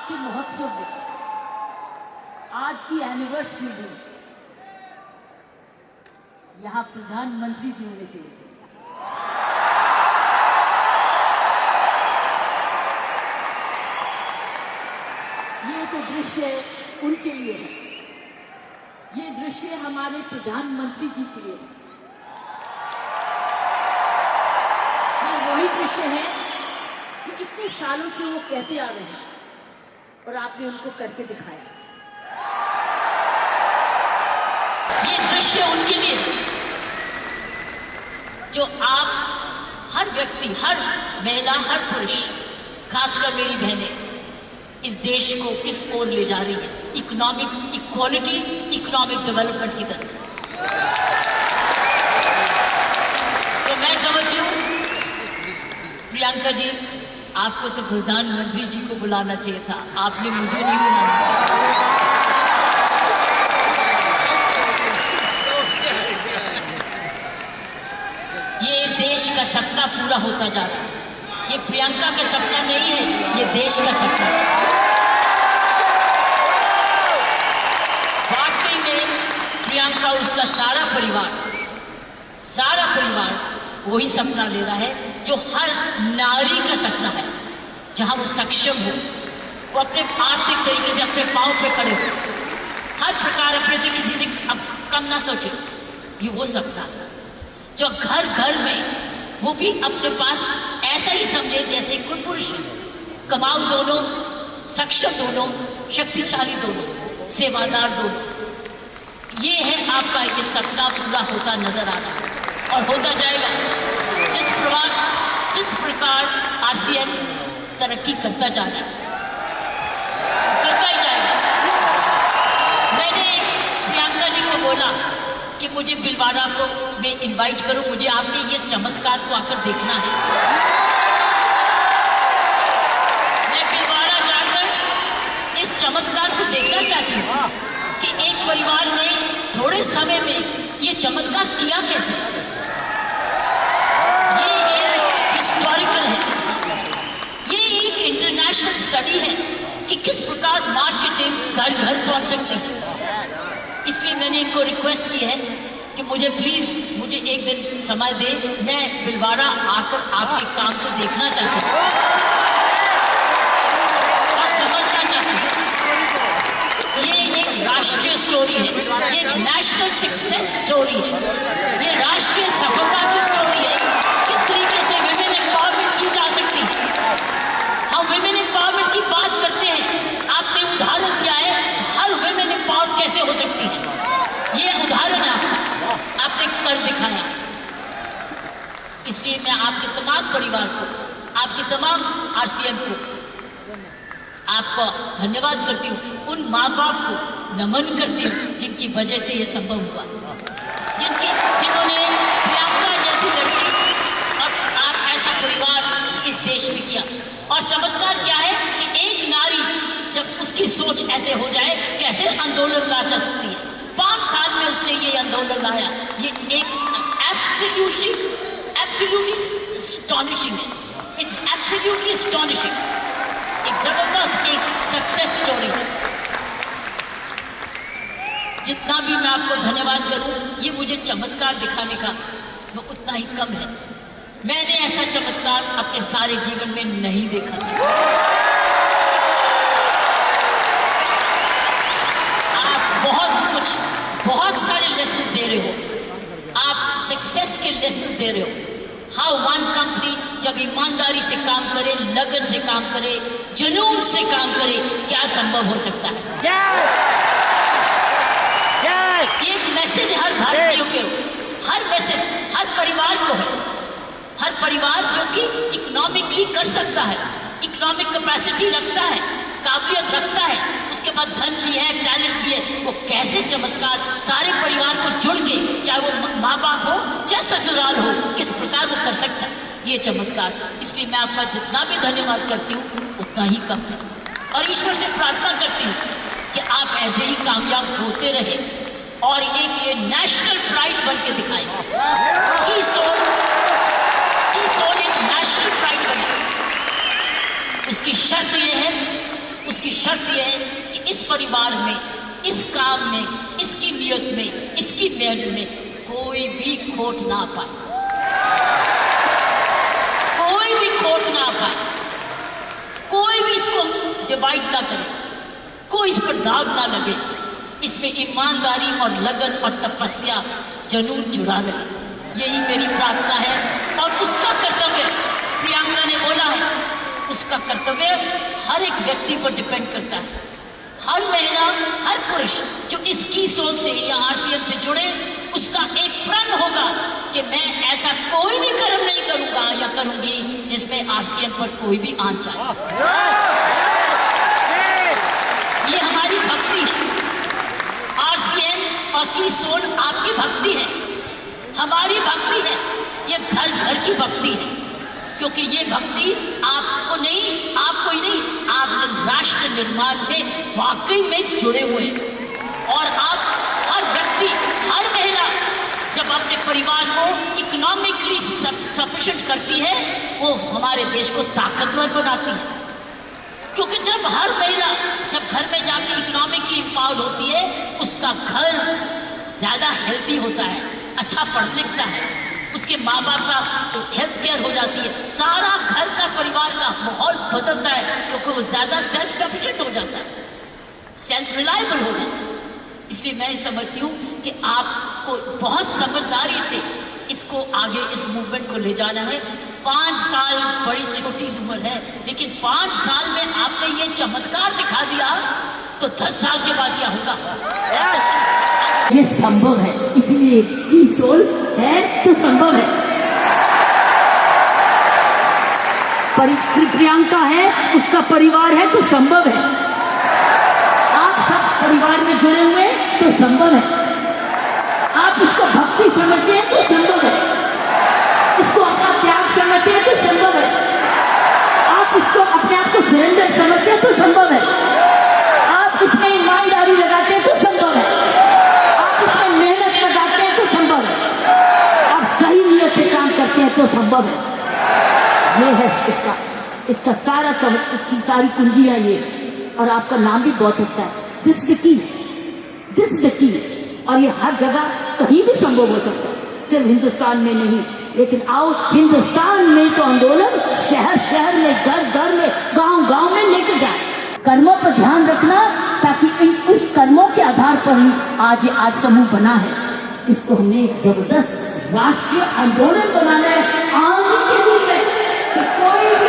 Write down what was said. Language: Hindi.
के महोत्सव में, आज की एनिवर्सरी में यहाँ प्रधानमंत्री जी होने चाहिए। ये तो दृश्य उनके लिए है, ये दृश्य हमारे प्रधानमंत्री जी के लिए है। ये वही दृश्य है कि इतने सालों से वो कहते आ रहे हैं और आपने उनको करके दिखाया। ये दृश्य उनके लिए है जो आप हर व्यक्ति, हर महिला, हर पुरुष, खासकर मेरी बहनें, इस देश को किस ओर ले जा रही है, इकोनॉमिक इक्वालिटी, इकोनॉमिक डेवलपमेंट की तरफ। मैं समझती हूँ प्रियंका जी, आपको तो प्रधानमंत्री जी को बुलाना चाहिए था, आपने मुझे नहीं बुलाना चाहिए। ये देश का सपना पूरा होता जा रहा है। ये प्रियंका का सपना नहीं है, ये देश का सपना है। वाकई में प्रियंका, उसका सारा परिवार वही सपना ले रहा है जो हर नारी का सपना है, जहां वो सक्षम हो, वो अपने आर्थिक तरीके से अपने पांव पे खड़े हो, हर प्रकार अपने से किसी से अब कम ना सोचे। ये वो सपना है जो घर घर में वो भी अपने पास ऐसा ही समझे जैसे कोई पुरुष है, कमाऊ दोनों, सक्षम दोनों, शक्तिशाली दोनों, सेवादार दोनों। ये है आपका ये सपना पूरा होता नजर आ रहा है और होता जाएगा। जिस प्रकार आरसीएम तरक्की करता जा रहा है, करता ही जाएगा। मैंने प्रियंका जी को बोला कि मुझे भिलवाड़ा को मैं इनवाइट करूं, मुझे आपके ये चमत्कार को आकर देखना है। मैं भिलवाड़ा जाकर इस चमत्कार को देखना चाहती हूं कि एक परिवार ने थोड़े समय में ये चमत्कार किया कैसे। ये एक हिस्टोरिकल है, ये एक इंटरनेशनल स्टडी है कि किस प्रकार मार्केटिंग घर घर पहुंच सकती है। इसलिए मैंने इनको रिक्वेस्ट की है कि मुझे प्लीज मुझे एक दिन समय दे, मैं भिलवाड़ा आकर आपके काम को देखना चाहती हूँ और समझना चाहती हूँ। ये एक राष्ट्रीय स्टोरी है, ये एक नेशनल सक्सेस स्टोरी है, ये राष्ट्रीय सफलता की स्टोरी है। किस तरीके से विमेन एम्पावरमेंट की जा सकती है। हम विमेन एम्पावरमेंट की बात करते हैं, आपने उदाहरण दिया है हर विमेन एम्पावर कैसे हो सकती है। ये उदाहरण है आपका, आपने कर दिखाया। इसलिए मैं आपके तमाम परिवार को, आपके तमाम आरसीएम को आपको धन्यवाद करती हूँ। उन माँ बाप को नमन करती हूँ जिनकी वजह से ये संभव हुआ, जिन्होंने प्रियंका जैसी लड़की और आप ऐसा परिवार इस देश में किया। और चमत्कार क्या है कि एक नारी जब उसकी सोच ऐसे हो जाए, कैसे आंदोलन ला जा सकती है। 5 साल में उसने ये आंदोलन लाया, ये एक एब्सोल्युटली एस्टॉनिशिंग है। इट्स एब्सोल्युटली एस्टॉनिशिंग, एक जबरदस्त एक सक्सेस स्टोरी है। जितना भी मैं आपको धन्यवाद करूं, ये मुझे चमत्कार दिखाने का वो उतना ही कम है। मैंने ऐसा चमत्कार अपने सारे जीवन में नहीं देखा था। बहुत सारे लेसन दे रहे हो, आप सक्सेस के लेसन दे रहे हो। हाउ वन कंपनी जब ईमानदारी से काम करे, लगन से काम करे, जुनून से काम करे, क्या संभव हो सकता है। एक मैसेज हर भारतीयों के, हर मैसेज हर परिवार को है। हर परिवार जो कि इकोनॉमिकली कर सकता है, इकोनॉमिक कैपेसिटी रखता है, काबिलियत रखता है, उसके बाद धन भी है, टैलेंट भी है, वो कैसे चमत्कार सारे परिवार को जुड़ के, चाहे वो माँ बाप हो चाहे ससुराल हो, किस प्रकार वो कर सकता है ये चमत्कार। इसलिए मैं आपका जितना भी धन्यवाद करती हूँ उतना ही कम है और ईश्वर से प्रार्थना करती हूँ कि आप ऐसे ही कामयाब होते रहे और एक ये नेशनल प्राइड बन के दिखाएं कि सोल एक नेशनल प्राइड बने। उसकी शर्त ये है, उसकी शर्त यह है कि इस परिवार में, इस काम में, इसकी नियत में, इसकी मेहनत में कोई भी खोट ना पाए, कोई भी खोट ना पाए, कोई भी इसको डिवाइड ना करे, कोई इस पर दाग ना लगे। इसमें ईमानदारी और लगन और तपस्या, जुनून जुड़ा रहे। यही मेरी प्रार्थना है। और उसका कर्तव्य, प्रियंका ने बोला है, उसका कर्तव्य हर एक व्यक्ति पर डिपेंड करता है। हर महिला, हर पुरुष जो इसकी सोच से या आरसीएम से जुड़े, उसका एक प्रण होगा कि मैं ऐसा कोई भी कर्म नहीं करूंगा या करूंगी जिसमें आरसीएम पर कोई भी आंच आए। ये हमारी भक्ति है। आरसीएम और की सोल आपकी भक्ति है, हमारी भक्ति है। ये घर घर की भक्ति है, क्योंकि ये भक्ति आपको नहीं, आपको ही नहीं, आप राष्ट्र निर्माण में वाकई में जुड़े हुए हैं। और आप हर व्यक्ति, हर महिला जब अपने परिवार को इकोनॉमिकली सफिशिएंट करती है, वो हमारे देश को ताकतवर बनाती है। क्योंकि जब हर महिला जब घर में जाके इकोनॉमिकली एम्पावर्ड होती है, उसका घर ज्यादा हेल्दी होता है, अच्छा पढ़ लिखता है, उसके माँ बाप का हेल्थ केयर हो जाती है, सारा घर का परिवार का माहौल बदलता है, क्योंकि वो ज्यादा सेल्फ सफिशिएंट हो जाता है, सेल्फ रिलायबल हो जाता है। इसलिए मैं समझती हूँ कि आपको बहुत समझदारी से इसको आगे, इस मूवमेंट को ले जाना है। 5 साल बड़ी छोटी उम्र है, लेकिन 5 साल में आपने ये चमत्कार दिखा दिया, तो 10 साल के बाद क्या होगा? ये संभव है, इसलिए की सोल है तो संभव है। प्रियंका है, उसका परिवार है तो संभव है। आप सब परिवार में जुड़े हुए तो संभव है। आप इसको भक्ति समझते हैं तो संभव है, इसको अपना त्याग समझते हैं तो संभव है, आप इसको अपने आप को सरेंडर समझते हैं तो संभव है, आप इसमें ईमानदारी लगाते हैं तो संभव है, आप इसमें मेहनत लगाते हैं तो संभव है, आप सही नियत से काम करते हैं तो संभव है। ये है इसका सारा इसकी सारी कुंजियां ये। और आपका नाम भी बहुत अच्छा है, this the key, this the key. और ये हर जगह कहीं भी संभव हो सकता है, सिर्फ हिंदुस्तान में नहीं। लेकिन आओ, हिंदुस्तान में तो आंदोलन शहर शहर में, घर घर में, गांव गांव में लेकर जाए। कर्मों पर ध्यान रखना, ताकि उस कर्मों के आधार पर ही आज समूह बना है। इसको हमने एक जबरदस्त राष्ट्रीय आंदोलन बनाना है आगे के दिन में, कि कोई